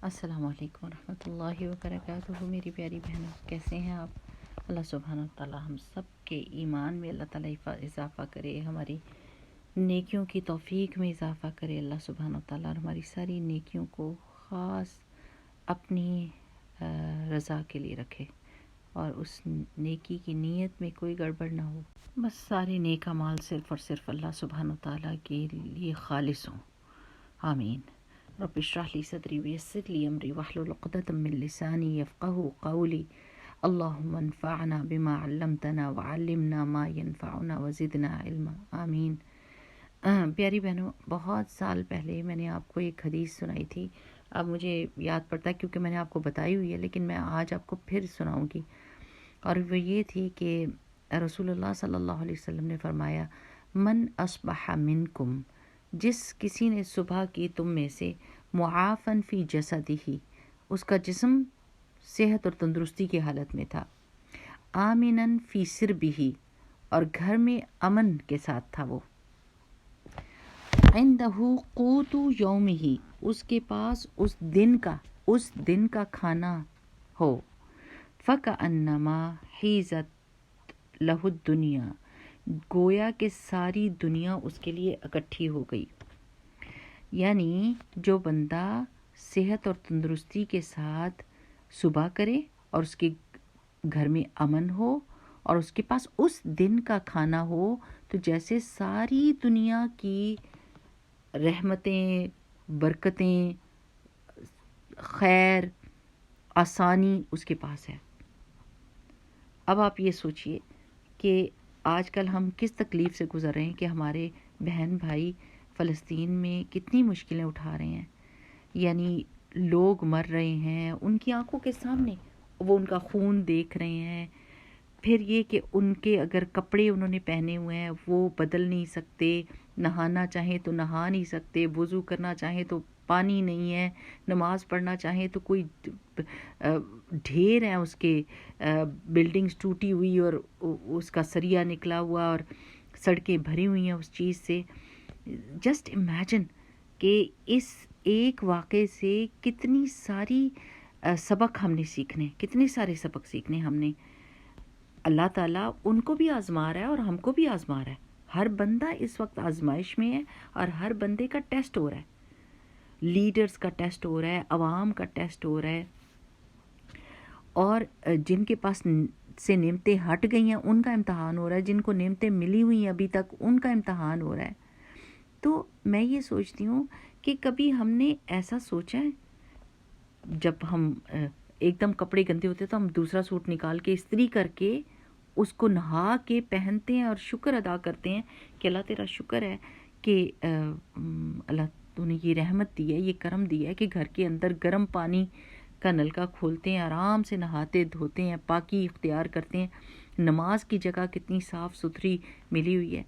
السلام علیکم ورحمۃ اللہ وبرکاتہ۔ میری پیاری بہنوں، کیسے ہیں آپ؟ اللہ سبحانہ تعالیٰ ہم سب کے ایمان میں اللہ تعالیٰ اضافہ کرے، ہماری نیکیوں کی توفیق میں اضافہ کرے اللہ سبحانہ تعالیٰ، اور ہماری ساری نیکیوں کو خاص اپنی رضا کے لیے رکھے، اور اس نیکی کی نیت میں کوئی گڑبڑ نہ ہو، بس سارے نیک اعمال صرف اور صرف اللہ سبحانہ تعالیٰ کے لیے خالص ہوں۔ آمین۔ رب اشرح لی صدری ویسر لی امری واحلل عقدۃ من لسانی یفقہوا قولی۔ اللہم انفعنا بما علمتنا وعلمنا ما ینفعنا وزدنا علما۔ آمین۔ پیاری بہنوں، بہت سال پہلے میں نے آپ کو ایک حدیث سنائی تھی، اب مجھے یاد پڑتا ہے کیونکہ میں نے آپ کو بتائی ہوئی ہے، لیکن میں آج آپ کو پھر سناؤں گی، اور وہ یہ تھی کہ رسول اللہ صلی اللہ علیہ وسلم نے فرمایا، من اصبح منکم، جس کسی نے صبح کی تم میں سے، معافن فی جسدہ، اس کا جسم صحت اور تندرستی کی حالت میں تھا، آمنن فی سربہ، اور گھر میں امن کے ساتھ تھا، وہ عندہ قوت یومہ، اس کے پاس اس دن کا کھانا ہو، فکأنما حیزت لہ الدنیا، گویا کہ ساری دنیا اس کے لیے اکٹھی ہو گئی۔ یعنی جو بندہ صحت اور تندرستی کے ساتھ صبح کرے اور اس کے گھر میں امن ہو اور اس کے پاس اس دن کا کھانا ہو، تو جیسے ساری دنیا کی رحمتیں، برکتیں، خیر، آسانی اس کے پاس ہے۔ اب آپ یہ سوچئے کہ آج کل ہم کس تکلیف سے گزر رہے ہیں کہ ہمارے بہن بھائی فلسطین میں کتنی مشکلیں اٹھا رہے ہیں، یعنی لوگ مر رہے ہیں ان کی آنکھوں کے سامنے، وہ ان کا خون دیکھ رہے ہیں، پھر یہ کہ ان کے اگر کپڑے انہوں نے پہنے ہوئے ہیں وہ بدل نہیں سکتے، نہانا چاہیں تو نہا نہیں سکتے، وضو کرنا چاہیں تو پانی نہیں ہے، نماز پڑھنا چاہیں تو کوئی ڈھیر ہے اس کے، بلڈنگز ٹوٹی ہوئی اور اس کا سریا نکلا ہوا اور سڑکیں بھری ہوئی ہیں اس چیز سے۔ جسٹ امیجن کہ اس ایک واقعے سے کتنی ساری سبق ہم نے سیکھنے، کتنے سارے سبق سیکھنے ہم نے۔ اللہ تعالیٰ ان کو بھی آزما رہا ہے اور ہم کو بھی آزما رہا ہے۔ ہر بندہ اس وقت آزمائش میں ہے، اور ہر بندے کا ٹیسٹ ہو رہا ہے، لیڈرز کا ٹیسٹ ہو رہا ہے، عوام کا ٹیسٹ ہو رہا ہے، اور جن کے پاس سے نعمتیں ہٹ گئی ہیں ان کا امتحان ہو رہا ہے، جن کو نعمتیں ملی ہوئی ہیں ابھی تک ان کا امتحان ہو رہا ہے۔ تو میں یہ سوچتی ہوں کہ کبھی ہم نے ایسا سوچا ہے، جب ہم ایک دم کپڑے گندے ہوتے تو ہم دوسرا سوٹ نکال کے استری کر کے اس کو نہا کے پہنتے ہیں اور شکر ادا کرتے ہیں کہ اللہ تیرا شکر ہے کہ اللہ تو نے یہ رحمت دی ہے، یہ کرم دیا ہے کہ گھر کے اندر گرم پانی کا نلکا کھولتے ہیں، آرام سے نہاتے دھوتے ہیں، پاکی اختیار کرتے ہیں، نماز کی جگہ کتنی صاف ستھری ملی ہوئی ہے۔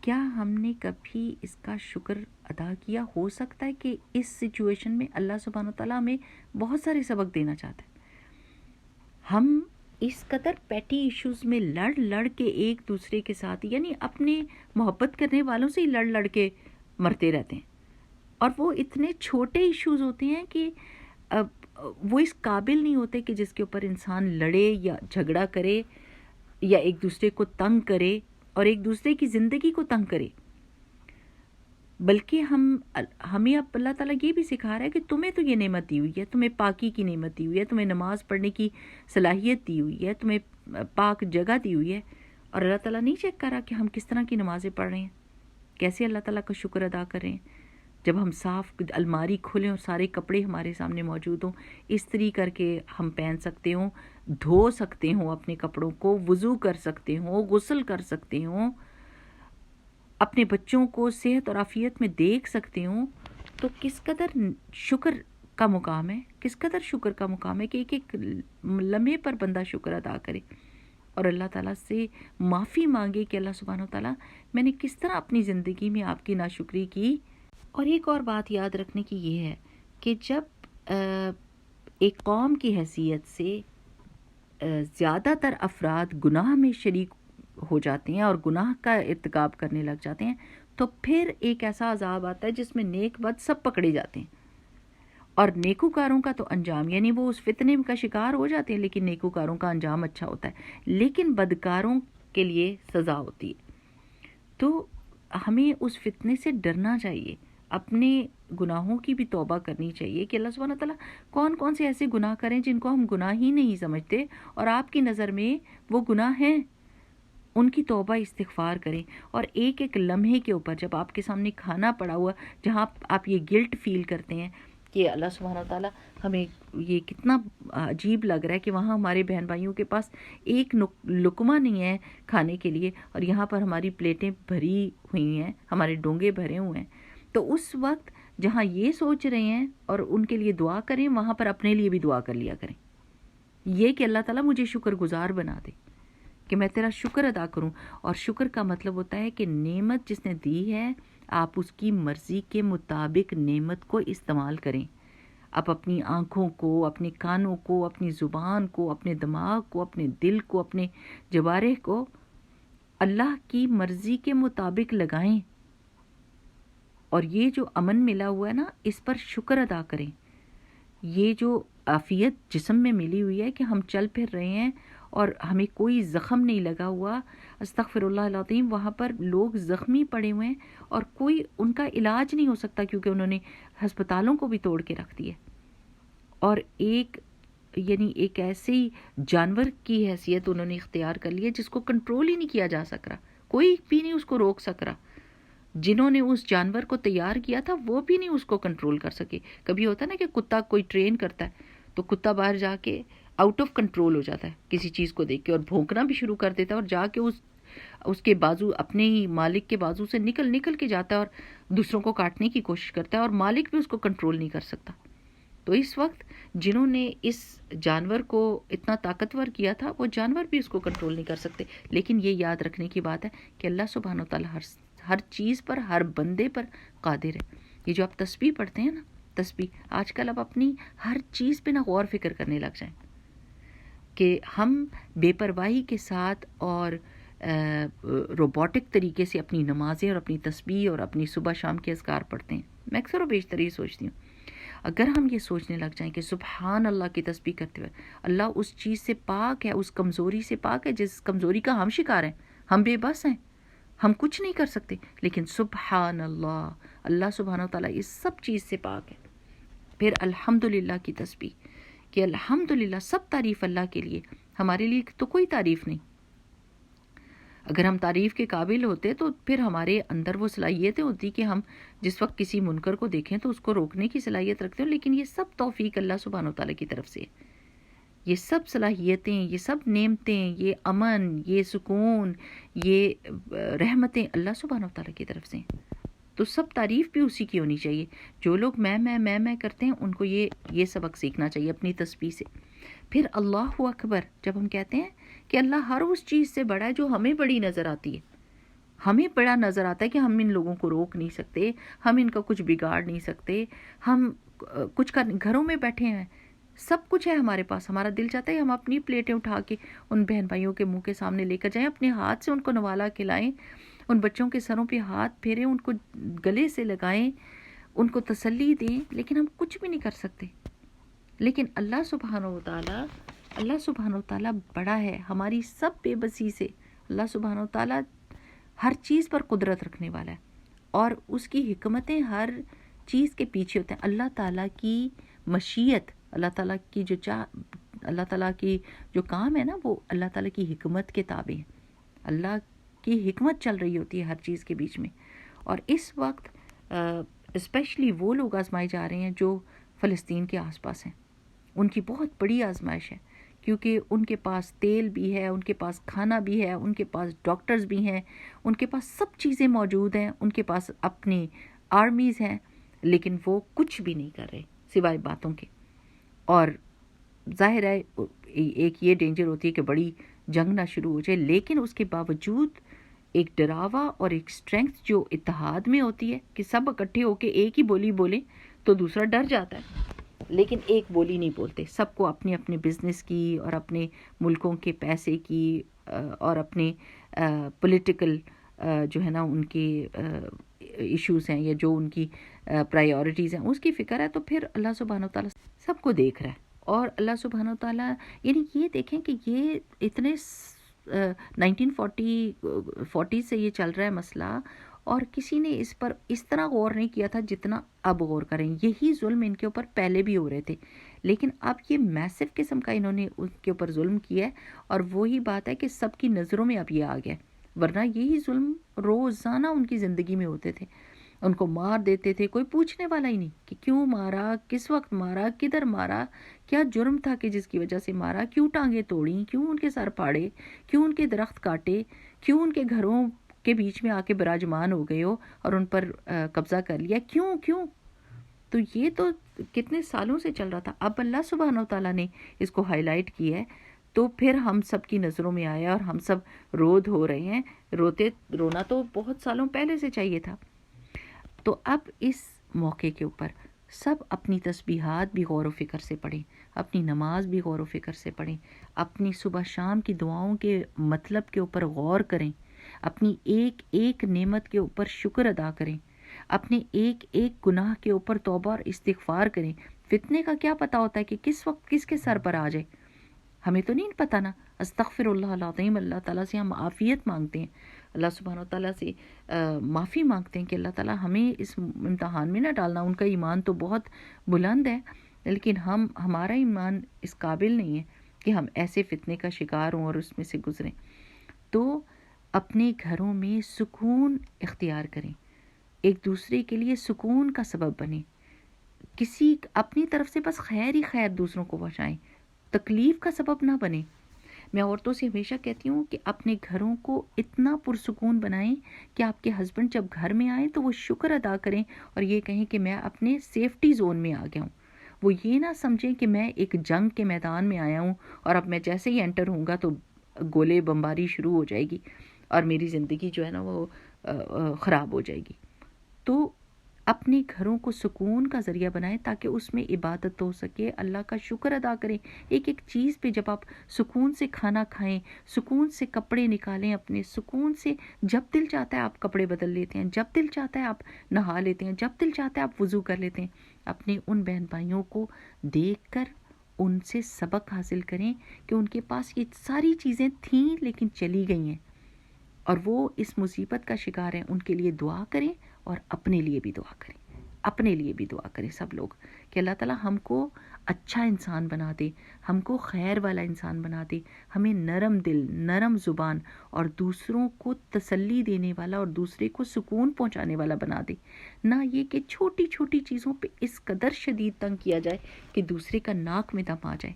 کیا ہم نے کبھی اس کا شکر ادا کیا؟ ہو سکتا ہے کہ اس سچویشن میں اللہ سبحانہ تعالیٰ ہمیں بہت سارے سبق دینا چاہتا ہے۔ ہم اس قدر پیٹی ایشوز میں لڑ کے ایک دوسرے کے ساتھ، یعنی اپنے محبت کرنے والوں سے ہی لڑ کے مرتے رہتے ہیں، اور وہ اتنے چھوٹے ایشوز ہوتے ہیں کہ وہ اس قابل نہیں ہوتے کہ جس کے اوپر انسان لڑے یا جھگڑا کرے یا ایک دوسرے کو تنگ کرے اور ایک دوسرے کی زندگی کو تنگ کرے، بلکہ ہمیں اب اللہ تعالیٰ یہ بھی سکھا رہا ہے کہ تمہیں تو یہ نعمت دی ہوئی ہے، تمہیں پاکی کی نعمت دی ہوئی ہے، تمہیں نماز پڑھنے کی صلاحیت دی ہوئی ہے، تمہیں پاک جگہ دی ہوئی ہے، اور اللہ تعالیٰ نہیں چیک کر رہا کہ ہم کس طرح کی نمازیں پڑھ رہے ہیں، کیسے اللہ تعالیٰ کا شکر ادا کر رہے ہیں۔ جب ہم صاف الماری کھولیں اور سارے کپڑے ہمارے سامنے موجود ہوں، استری کر کے ہم پہن سکتے ہوں، دھو سکتے ہوں اپنے کپڑوں کو، وضو کر سکتے ہوں، غسل کر سکتے ہوں، اپنے بچوں کو صحت اور عافیت میں دیکھ سکتے ہوں، تو کس قدر شکر کا مقام ہے، کس قدر شکر کا مقام ہے کہ ایک ایک لمحے پر بندہ شکر ادا کرے اور اللہ تعالیٰ سے معافی مانگے کہ اللہ سبحانہ تعالیٰ میں نے کس طرح اپنی زندگی میں آپ کی ناشکری کی۔ اور ایک اور بات یاد رکھنے کی یہ ہے کہ جب ایک قوم کی حیثیت سے زیادہ تر افراد گناہ میں شریک ہو جاتے ہیں اور گناہ کا ارتکاب کرنے لگ جاتے ہیں، تو پھر ایک ایسا عذاب آتا ہے جس میں نیک بد سب پکڑے جاتے ہیں، اور نیکوکاروں کا تو انجام، یعنی وہ اس فتنے کا شکار ہو جاتے ہیں لیکن نیکوکاروں کا انجام اچھا ہوتا ہے، لیکن بدکاروں کے لیے سزا ہوتی ہے۔ تو ہمیں اس فتنے سے ڈرنا چاہیے، اپنے گناہوں کی بھی توبہ کرنی چاہیے کہ اللہ سبحانہ تعالیٰ کون کون سے ایسے گناہ کریں جن کو ہم گناہ ہی نہیں سمجھتے اور آپ کی نظر میں وہ گناہ ہیں، ان کی توبہ استغفار کریں۔ اور ایک ایک لمحے کے اوپر جب آپ کے سامنے کھانا پڑا ہوا جہاں آپ یہ گلٹ فیل کرتے ہیں کہ اللہ سبحانہ تعالیٰ ہمیں یہ کتنا عجیب لگ رہا ہے کہ وہاں ہمارے بہن بھائیوں کے پاس ایک لقمہ نہیں ہے کھانے کے لیے اور یہاں پر ہماری پلیٹیں بھری ہوئی ہیں، ہمارے ڈونگے بھرے ہوئے ہیں، تو اس وقت جہاں یہ سوچ رہے ہیں اور ان کے لیے دعا کریں، وہاں پر اپنے لیے بھی دعا کر لیا کریں، یہ کہ اللہ تعالیٰ مجھے شکر گزار بنا دے کہ میں تیرا شکر ادا کروں۔ اور شکر کا مطلب ہوتا ہے کہ نعمت جس نے دی ہے آپ اس کی مرضی کے مطابق نعمت کو استعمال کریں۔ آپ اپنی آنکھوں کو، اپنے کانوں کو، اپنی زبان کو، اپنے دماغ کو، اپنے دل کو، اپنے جوارح کو اللہ کی مرضی کے مطابق لگائیں، اور یہ جو امن ملا ہوا ہے نا اس پر شکر ادا کریں۔ یہ جو عافیت جسم میں ملی ہوئی ہے کہ ہم چل پھر رہے ہیں اور ہمیں کوئی زخم نہیں لگا ہوا، استغفر اللہ العظیم، وہاں پر لوگ زخمی پڑے ہوئے ہیں اور کوئی ان کا علاج نہیں ہو سکتا کیونکہ انہوں نے ہسپتالوں کو بھی توڑ کے رکھ دیا، اور یعنی ایک ایسی جانور کی حیثیت انہوں نے اختیار کر لی ہے جس کو کنٹرول ہی نہیں کیا جا سک رہا، کوئی بھی نہیں اس کو روک سک رہا، جنہوں نے اس جانور کو تیار کیا تھا وہ بھی نہیں اس کو کنٹرول کر سکے۔ کبھی ہوتا ہے نا کہ کتا کوئی ٹرین کرتا ہے تو کتا باہر جا کے آؤٹ آف کنٹرول ہو جاتا ہے کسی چیز کو دیکھ کے اور بھونکنا بھی شروع کر دیتا ہے اور جا کے اس کے بازو، اپنے ہی مالک کے بازو سے نکل کے جاتا ہے اور دوسروں کو کاٹنے کی کوشش کرتا ہے اور مالک بھی اس کو کنٹرول نہیں کر سکتا۔ تو اس وقت جنہوں نے اس جانور کو اتنا طاقتور کیا تھا وہ جانور بھی اس کو کنٹرول نہیں کر سکتے۔ لیکن یہ یاد رکھنے کی بات ہے کہ اللہ سبحانہ و تعالیٰ ہر چیز پر، ہر بندے پر قادر ہے۔ یہ جو آپ تسبیح پڑھتے ہیں نا، تسبیح آج کل اب اپنی ہر چیز پہ نہ غور فکر کرنے لگ جائیں کہ ہم بے پرواہی کے ساتھ اور روبوٹک طریقے سے اپنی نمازیں اور اپنی تسبیح اور اپنی صبح شام کے اذکار پڑھتے ہیں۔ میں اکثر و بیشتر یہ سوچتی ہوں اگر ہم یہ سوچنے لگ جائیں کہ سبحان اللہ کی تسبیح کرتے ہوئے اللہ اس چیز سے پاک ہے، اس کمزوری سے پاک ہے جس کمزوری کا ہم شکار ہیں، ہم بے بس ہیں، ہم کچھ نہیں کر سکتے، لیکن سبحان اللہ، اللہ سبحانہ وتعالیٰ اس سب چیز سے پاک ہے۔ پھر الحمدللہ کی تسبیح کہ الحمدللہ، سب تعریف اللہ کے لیے، ہمارے لیے تو کوئی تعریف نہیں۔ اگر ہم تعریف کے قابل ہوتے تو پھر ہمارے اندر وہ صلاحیتیں ہوتی کہ ہم جس وقت کسی منکر کو دیکھیں تو اس کو روکنے کی صلاحیت رکھتے ہوں، لیکن یہ سب توفیق اللہ سبحانہ وتعالیٰ کی طرف سے ہے۔ یہ سب صلاحیتیں، یہ سب نعمتیں، یہ امن، یہ سکون، یہ رحمتیں اللہ سبحانہ وتعالیٰ کی طرف سے ہیں۔ تو سب تعریف بھی اسی کی ہونی چاہیے۔ جو لوگ میں کرتے ہیں ان کو یہ سبق سیکھنا چاہیے اپنی تسبیح سے۔ پھر اللہ اکبر جب ہم کہتے ہیں کہ اللہ ہر اس چیز سے بڑا ہے جو ہمیں بڑی نظر آتی ہے، ہمیں بڑا نظر آتا ہے کہ ہم ان لوگوں کو روک نہیں سکتے، ہم ان کا کچھ بگاڑ نہیں سکتے، ہم کچھ گھروں میں بیٹھے ہیں، سب کچھ ہے ہمارے پاس، ہمارا دل چاہتا ہے ہم اپنی پلیٹیں اٹھا کے ان بہن بھائیوں کے منہ کے سامنے لے کر جائیں، اپنے ہاتھ سے ان کو نوالا کھلائیں، ان بچوں کے سروں پہ ہاتھ پھیریں، ان کو گلے سے لگائیں، ان کو تسلی دیں، لیکن ہم کچھ بھی نہیں کر سکتے۔ لیکن اللہ سبحانہ وتعالیٰ بڑا ہے ہماری سب بے بسی سے۔ اللہ سبحانہ وتعالیٰ ہر چیز پر قدرت رکھنے والا ہے اور اس کی حکمتیں ہر چیز کے پیچھے ہوتے ہیں۔ اللہ تعالیٰ کی مشیت، اللہ تعالیٰ کی جو کام ہے نا وہ اللہ تعالیٰ کی حکمت کے تابع ہے۔ اللہ کی حکمت چل رہی ہوتی ہے ہر چیز کے بیچ میں۔ اور اس وقت اسپیشلی وہ لوگ آزمائے جا رہے ہیں جو فلسطین کے آس پاس ہیں، ان کی بہت بڑی آزمائش ہے، کیونکہ ان کے پاس تیل بھی ہے، ان کے پاس کھانا بھی ہے، ان کے پاس ڈاکٹرز بھی ہیں، ان کے پاس سب چیزیں موجود ہیں، ان کے پاس اپنی آرمیز ہیں، لیکن وہ کچھ بھی نہیں کر رہے سوائے باتوں کے۔ اور ظاہر ہے ایک یہ ڈینجر ہوتی ہے کہ بڑی جنگ نہ شروع ہو جائے، لیکن اس کے باوجود ایک ڈراوا اور ایک اسٹرینگتھ جو اتحاد میں ہوتی ہے کہ سب اکٹھے ہو کے ایک ہی بولی بولیں تو دوسرا ڈر جاتا ہے، لیکن ایک بولی نہیں بولتے، سب کو اپنے اپنے بزنس کی اور اپنے ملکوں کے پیسے کی اور اپنے پولیٹیکل جو ہے نا ان کے ایشوز ہیں یا جو ان کی پرائیورٹیز ہیں اس کی فکر ہے، تو پھر اللہ سبحانہ وتعالیٰ سب کو دیکھ رہا ہے. اور اللہ سبحانہ وتعالیٰ یعنی یہ دیکھیں کہ یہ اتنے 1940 سے یہ چل رہا ہے مسئلہ، اور کسی نے اس پر اس طرح غور نہیں کیا تھا جتنا اب غور کریں. یہی ظلم ان کے اوپر پہلے بھی ہو رہے تھے، لیکن اب یہ میسو قسم کا انہوں نے ان کے اوپر ظلم کیا ہے. اور وہی بات ہے کہ سب کی نظروں میں اب یہ آ گیا، ورنہ یہی ظلم روزانہ ان کی زندگی میں ہوتے تھے. ان کو مار دیتے تھے، کوئی پوچھنے والا ہی نہیں کہ کیوں مارا، کس وقت مارا، کدھر مارا، کیا جرم تھا کہ جس کی وجہ سے مارا، کیوں ٹانگیں توڑیں، کیوں ان کے سر پھاڑے، کیوں ان کے درخت کاٹے، کیوں ان کے گھروں کے بیچ میں آ کے براجمان ہو گئے ہو اور ان پر قبضہ کر لیا، کیوں. تو یہ تو کتنے سالوں سے چل رہا تھا. اب اللہ سبحانہ و تعالیٰ نے اس کو ہائی لائٹ کیا ہے، تو پھر ہم سب کی نظروں میں آیا اور ہم سب رود ہو رہے ہیں. رونا تو بہت سالوں پہلے سے چاہیے تھا. تو اب اس موقع کے اوپر سب اپنی تسبیحات بھی غور و فکر سے پڑھیں، اپنی نماز بھی غور و فکر سے پڑھیں، اپنی صبح شام کی دعاؤں کے مطلب کے اوپر غور کریں، اپنی ایک ایک نعمت کے اوپر شکر ادا کریں، اپنے ایک ایک گناہ کے اوپر توبہ اور استغفار کریں. فتنے کا کیا پتہ ہوتا ہے کہ کس وقت کس کے سر پر آ جائے، ہمیں تو نہیں پتہ نا. استغفر اللہ العظیم، اللہ تعالیٰ سے ہم عافیت مانگتے ہیں، اللہ سبحانہ و تعالیٰ سے معافی مانگتے ہیں کہ اللہ تعالیٰ ہمیں اس امتحان میں نہ ڈالنا. ان کا ایمان تو بہت بلند ہے، لیکن ہمارا ایمان اس قابل نہیں ہے کہ ہم ایسے فتنے کا شکار ہوں اور اس میں سے گزریں. تو اپنے گھروں میں سکون اختیار کریں، ایک دوسرے کے لیے سکون کا سبب بنیں، کسی اپنی طرف سے بس خیر ہی خیر دوسروں کو پہنچائیں، تکلیف کا سبب نہ بنیں. میں عورتوں سے ہمیشہ کہتی ہوں کہ اپنے گھروں کو اتنا پرسکون بنائیں کہ آپ کے ہسبینڈ جب گھر میں آئیں تو وہ شکر ادا کریں اور یہ کہیں کہ میں اپنے سیفٹی زون میں آ گیا ہوں. وہ یہ نہ سمجھیں کہ میں ایک جنگ کے میدان میں آیا ہوں اور اب میں جیسے ہی انٹر ہوں گا تو گولے بمباری شروع ہو جائے گی اور میری زندگی جو ہے نا وہ خراب ہو جائے گی. تو اپنے گھروں کو سکون کا ذریعہ بنائیں تاکہ اس میں عبادت ہو سکے، اللہ کا شکر ادا کریں. ایک ایک چیز پہ جب آپ سکون سے کھانا کھائیں، سکون سے کپڑے نکالیں، اپنے سکون سے جب دل چاہتا ہے آپ کپڑے بدل لیتے ہیں، جب دل چاہتا ہے آپ نہا لیتے ہیں، جب دل چاہتا ہے آپ وضو کر لیتے ہیں. اپنے ان بہن بھائیوں کو دیکھ کر ان سے سبق حاصل کریں کہ ان کے پاس یہ ساری چیزیں تھیں لیکن چلی گئی ہیں اور وہ اس مصیبت کا شکار ہیں. ان کے لیے دعا کریں اور اپنے لیے بھی دعا کریں، اپنے لیے بھی دعا کریں سب لوگ کہ اللہ تعالیٰ ہم کو اچھا انسان بنا دے، ہم کو خیر والا انسان بنا دے، ہمیں نرم دل، نرم زبان اور دوسروں کو تسلی دینے والا اور دوسرے کو سکون پہنچانے والا بنا دے. نہ یہ کہ چھوٹی چھوٹی چیزوں پہ اس قدر شدید تنگ کیا جائے کہ دوسرے کا ناک میں دم آ جائے.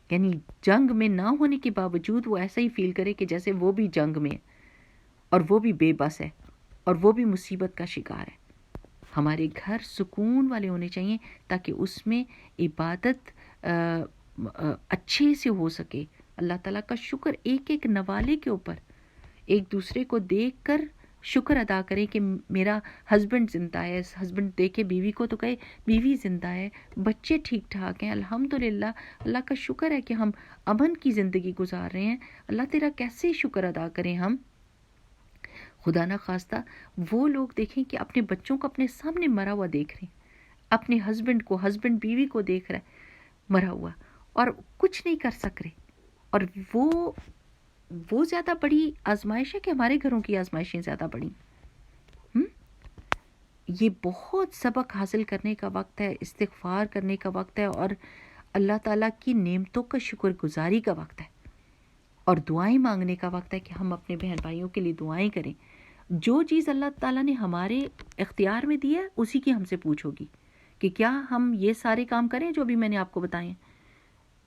یعنی جنگ میں نہ ہونے کے باوجود وہ ایسا ہی فیل کرے کہ جیسے وہ بھی جنگ میں ہے اور وہ بھی بے بس ہے اور وہ بھی مصیبت کا شکار ہے. ہمارے گھر سکون والے ہونے چاہیے تاکہ اس میں عبادت اچھے سے ہو سکے. اللہ تعالیٰ کا شکر ایک ایک نوالے کے اوپر ایک دوسرے کو دیکھ کر شکر ادا کریں کہ میرا ہسبینڈ زندہ ہے، ہسبینڈ دیکھے بیوی کو تو کہے بیوی زندہ ہے، بچے ٹھیک ٹھاک ہیں، الحمدللہ، اللہ کا شکر ہے کہ ہم امن کی زندگی گزار رہے ہیں. اللہ تیرا کیسے شکر ادا کریں ہم. خدا نہ خواستہ وہ لوگ دیکھیں کہ اپنے بچوں کو اپنے سامنے مرا ہوا دیکھ رہے ہیں، اپنے ہسبینڈ بیوی کو دیکھ رہا ہے مرا ہوا اور کچھ نہیں کر سک رہے. اور وہ زیادہ بڑی آزمائش ہے کہ ہمارے گھروں کی آزمائشیں زیادہ بڑی. یہ بہت سبق حاصل کرنے کا وقت ہے، استغفار کرنے کا وقت ہے اور اللہ تعالیٰ کی نعمتوں کا شکر گزاری کا وقت ہے اور دعائیں مانگنے کا وقت ہے کہ ہم اپنے بہن بھائیوں کے لیے دعائیں کریں. جو چیز اللہ تعالیٰ نے ہمارے اختیار میں دی ہے اسی کی ہم سے پوچھو گی کہ کیا ہم یہ سارے کام کریں جو بھی میں نے آپ کو بتائے ہیں.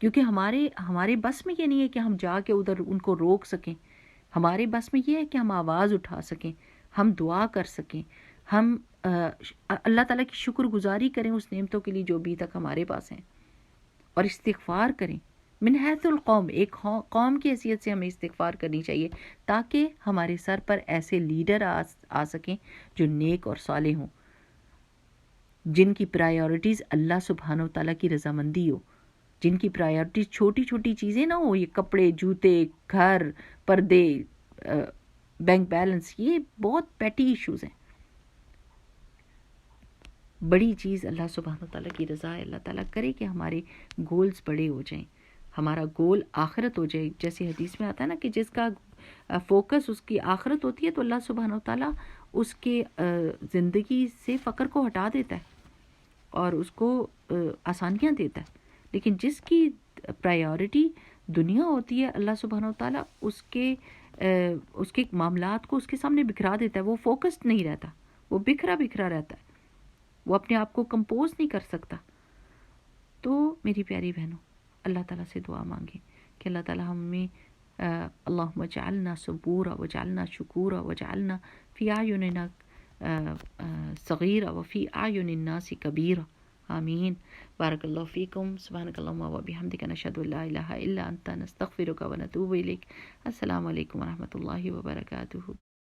کیونکہ ہمارے بس میں یہ نہیں ہے کہ ہم جا کے ادھر ان کو روک سکیں. ہمارے بس میں یہ ہے کہ ہم آواز اٹھا سکیں، ہم دعا کر سکیں، ہم اللہ تعالیٰ کی شکر گزاری کریں اس نعمتوں کے لیے جو ابھی تک ہمارے پاس ہیں اور استغفار کریں. من حیث القوم، ایک قوم کی حیثیت سے ہمیں استغفار کرنی چاہیے تاکہ ہمارے سر پر ایسے لیڈر آ سکیں جو نیک اور صالح ہوں، جن کی پرائیورٹیز اللہ سبحانہ و تعالیٰ کی رضامندی ہو، جن کی پرائیورٹیز چھوٹی چھوٹی چیزیں نہ ہو، یہ کپڑے، جوتے، گھر، پردے، بینک بیلنس، یہ بہت پیٹی ایشوز ہیں. بڑی چیز اللہ سبحانہ تعالیٰ کی رضا ہے. اللہ تعالیٰ کرے کہ ہمارے گولز بڑے ہو جائیں، ہمارا گول آخرت ہو جائے. جیسے حدیث میں آتا ہے نا کہ جس کا فوکس اس کی آخرت ہوتی ہے تو اللہ سبحانہ تعالیٰ اس کے زندگی سے فقر کو ہٹا دیتا ہے اور اس کو آسانیاں دیتا ہے. لیکن جس کی پرائیورٹی دنیا ہوتی ہے، اللہ سبحانہ تعالیٰ اس کے معاملات کو اس کے سامنے بکھرا دیتا ہے. وہ فوکسڈ نہیں رہتا، وہ بکھرا بکھرا رہتا ہے، وہ اپنے آپ کو کمپوز نہیں کر سکتا. تو میری پیاری بہنوں، اللہ تعالیٰ سے دعا مانگیں کہ اللہ تعالیٰ ہمیں اللہم اجعلنا صبورا وجعلنا شکورا وجعلنا فی اعیننا صغیرا وفی اعین الناس کبیرا. آمین. بارک اللہ فیکم. سبحانک اللہم و بحمدک، نشہد ان لا الہ الا انت، نستغفرک و نتوب الیک. السلام علیکم ورحمۃ اللہ وبرکاتہ.